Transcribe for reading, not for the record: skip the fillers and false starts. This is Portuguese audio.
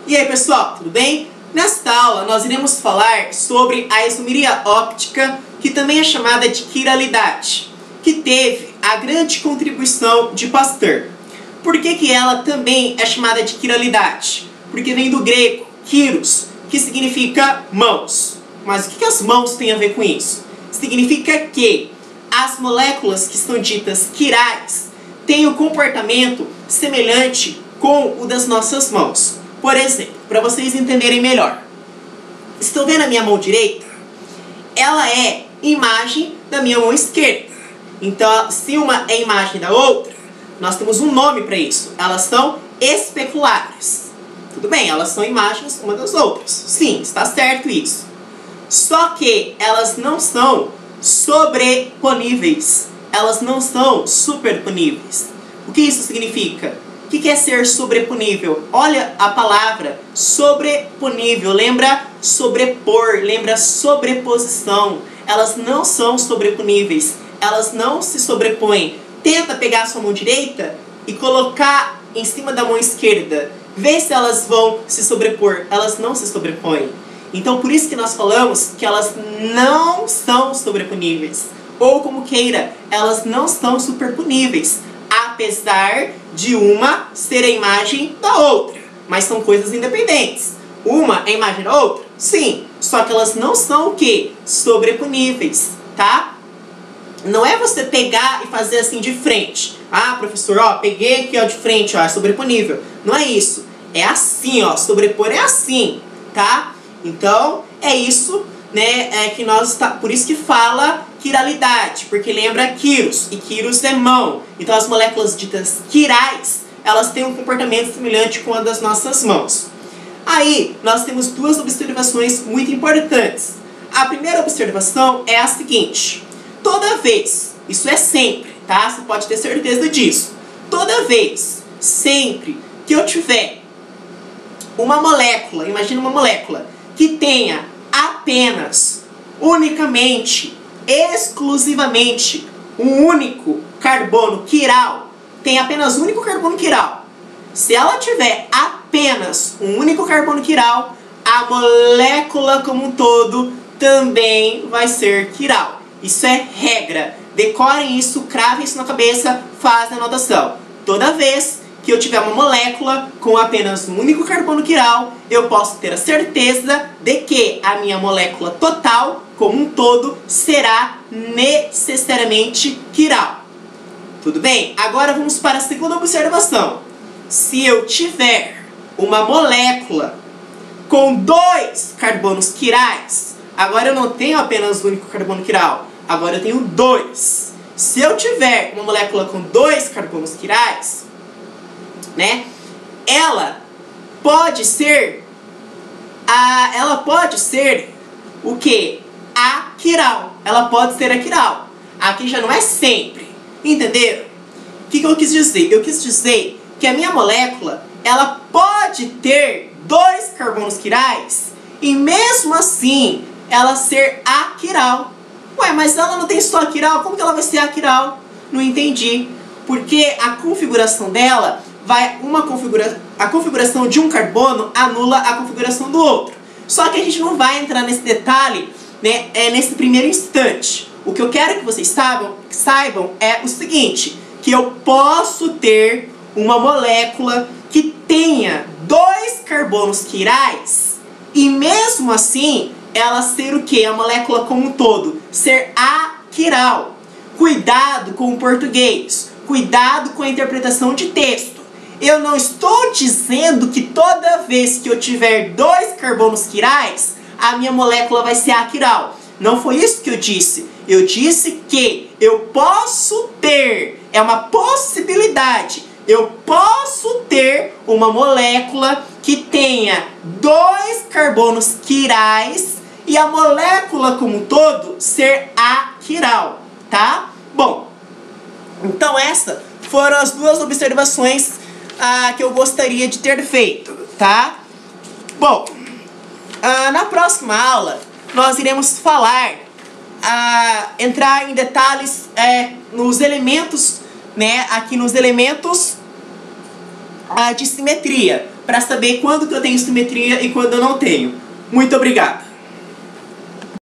E aí pessoal, tudo bem? Nesta aula nós iremos falar sobre a isomeria óptica, que também é chamada de quiralidade, que teve a grande contribuição de Pasteur. Por que ela também é chamada de quiralidade? Porque vem do grego quiros, que significa mãos. Mas o que as mãos têm a ver com isso? Significa que as moléculas que são ditas quirais têm o comportamento semelhante com o das nossas mãos. Por exemplo, para vocês entenderem melhor, estão vendo a minha mão direita? Ela é imagem da minha mão esquerda. Então, se uma é imagem da outra, nós temos um nome para isso. Elas são especulares. Tudo bem, elas são imagens uma das outras. Sim, está certo isso. Só que elas não são sobreponíveis. Elas não são superponíveis. O que isso significa? O que é ser sobreponível? Olha a palavra sobreponível. Lembra sobrepor, lembra sobreposição. Elas não são sobreponíveis. Elas não se sobrepõem. Tenta pegar a sua mão direita e colocar em cima da mão esquerda. Vê se elas vão se sobrepor. Elas não se sobrepõem. Então, por isso que nós falamos que elas não são sobreponíveis. Ou como queira, elas não são superponíveis. Apesar de uma ser a imagem da outra. Mas são coisas independentes. Uma é a imagem da outra? Sim. Só que elas não são o quê? Sobreponíveis, tá? Não é você pegar e fazer assim de frente. Ah, professor, ó, peguei aqui ó, de frente, ó, é sobreponível. Não é isso. É assim, ó, sobrepor é assim, tá? Então, é isso, né, por isso que fala quiralidade, porque lembra quiros, e quiros é mão. Então, as moléculas ditas quirais, elas têm um comportamento semelhante com a das nossas mãos. Aí, nós temos duas observações muito importantes. A primeira observação é a seguinte: toda vez, isso é sempre, tá? Você pode ter certeza disso. Toda vez, sempre que eu tiver uma molécula, imagina uma molécula, que tenha apenas, unicamente, exclusivamente, um único carbono quiral, tem apenas um único carbono quiral. Se ela tiver apenas um único carbono quiral, a molécula como um todo também vai ser quiral. Isso é regra. Decorem isso, cravem isso na cabeça, fazem a anotação. Toda vez que eu tiver uma molécula com apenas um único carbono quiral, eu posso ter a certeza de que a minha molécula total, como um todo, será necessariamente quiral. Tudo bem? Agora vamos para a segunda observação. Se eu tiver uma molécula com dois carbonos quirais, agora eu não tenho apenas um único carbono quiral, agora eu tenho dois. Se eu tiver uma molécula com dois carbonos quirais, né, ela pode ser o que? Aquiral. Ela pode ser aquiral. Aqui já não é sempre. Entenderam? O que eu quis dizer? Eu quis dizer que a minha molécula, ela pode ter dois carbonos quirais e mesmo assim ela ser aquiral. Ué, mas ela não tem só aquiral? Como que ela vai ser aquiral? Não entendi. Porque a configuração dela a configuração de um carbono anula a configuração do outro. Só que a gente não vai entrar nesse detalhe, né, nesse primeiro instante. O que eu quero que vocês saibam é o seguinte, que eu posso ter uma molécula que tenha dois carbonos quirais e mesmo assim ela ser o que? A molécula como um todo, ser aquiral. Cuidado com o português, cuidado com a interpretação de texto. Eu não estou dizendo que toda vez que eu tiver dois carbonos quirais, a minha molécula vai ser aquiral. Não foi isso que eu disse. Eu disse que eu posso ter, é uma possibilidade, eu posso ter uma molécula que tenha dois carbonos quirais e a molécula como um todo ser aquiral, tá? Bom, então essas foram as duas observações que eu gostaria de ter feito, tá? Bom, na próxima aula nós iremos falar, entrar em detalhes nos elementos, né? Aqui nos elementos a de simetria, para saber quando que eu tenho simetria e quando eu não tenho. Muito obrigado!